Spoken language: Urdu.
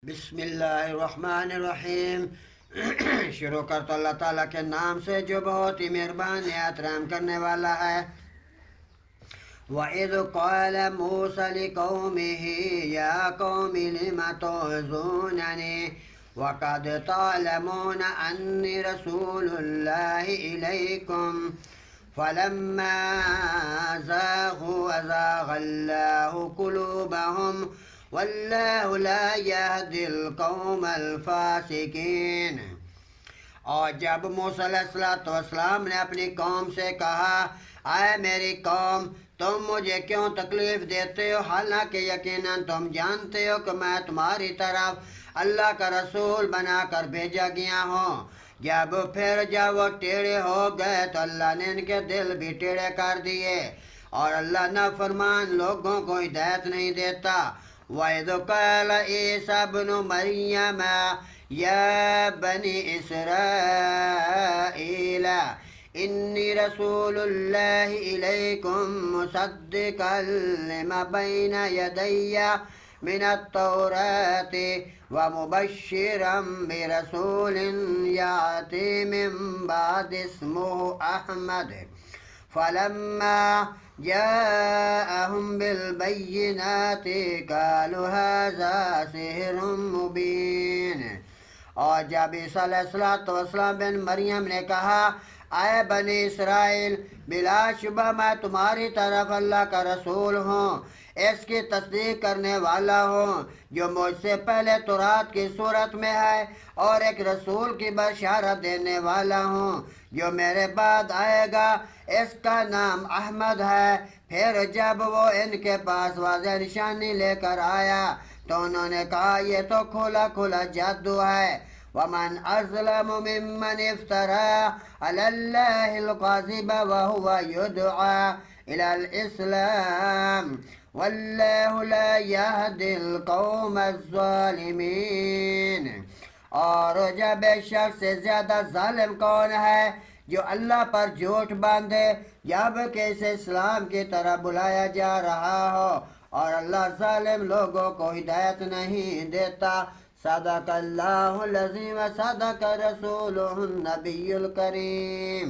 بسم اللہ الرحمن الرحیم۔ شروع کرتا اللہ تعالیٰ کے نام سے جو بہت ہی مہربان نہایت رحم کرنے والا ہے۔ وَإِذْ قَالَ مُوسَىٰ لِقَوْمِهِ يَا قَوْمِ لِمَ تُؤْذُونَنِي وَقَدْ تَعْلَمُونَ أَنِّي رَسُولُ اللَّهِ إِلَيْكُمْ فَلَمَّا زَاغُوا أَزَاغَ اللَّهُ قُلُوبَهُمْ وَاللَّهُ لَا يَهْدِي الْقَوْمَ الْفَاسِقِينَ۔ اور جب موسیٰ علیہ السلام نے اپنی قوم سے کہا، اے میری قوم، تم مجھے کیوں تکلیف دیتے ہو، حالانکہ یقیناً تم جانتے ہو کہ میں تمہاری طرف اللہ کا رسول بنا کر بھیجا گیا ہوں۔ جب وہ ٹیڑھے ہو گئے تو اللہ نے ان کے دل بھی ٹیڑھے کر دیے، اور اللہ نافرمان لوگوں کو ہدایت نہیں دیتا۔ وَإِذْ قَالَ عِيسَىٰ ابْنُ مَرْيَمَ يَا بَنِي إِسْرَائِيلَ إِنِّي رَسُولُ اللَّهِ إِلَيْكُمْ مُصَدِّقًا لِمَا بَيْنَ يَدَيَّ مِنَ التَّوْرَاةِ وَمُبَشِّرًا بِرَسُولٍ يَأْتِي مِن بَعْدِي اسْمُهُ أَحْمَدُ فَلَمَّا جَاءَهُم بِالْبَيِّنَاتِ قَالُوا هَٰذَا سِحْرٌ مُّبِينٌ۔ اور جب عیسیٰ علیہ السلام بن مریم نے کہا، اے بنی اسرائیل، بلا شبہ میں تمہاری طرف اللہ کا رسول ہوں، اس کی تصدیق کرنے والا ہوں جو مجھ سے پہلے تورات کی صورت میں ہے، اور ایک رسول کی بشارت دینے والا ہوں جو میرے بعد آئے گا، اس کا نام احمد ہے۔ پھر جب وہ ان کے پاس واضح نشانی لے کر آیا تو انہوں نے کہا، یہ تو کھلا کھلا جادو ہے۔ وَمَنْ أَظْلَمُ مِمَّنِ افْتَرَىٰ عَلَى اللَّهِ الْكَذِبَ وَهُوَ يُدْعَىٰ إِلَى الْإِسْلَامِ وَاللَّهُ لَا يَهْدِي الْقَوْمَ الظَّالِمِينَ۔ اور جب ایک شخص سے زیادہ ظالم کون ہے جو اللہ پر جھوٹ باندھے جب کہ اسے اسلام کی طرف بلایا جا رہا ہو، اور اللہ ظالم لوگوں کو ہدایت نہیں دیتا۔ صدق اللہ العظیم و صدق رسولہ النبی الکریم۔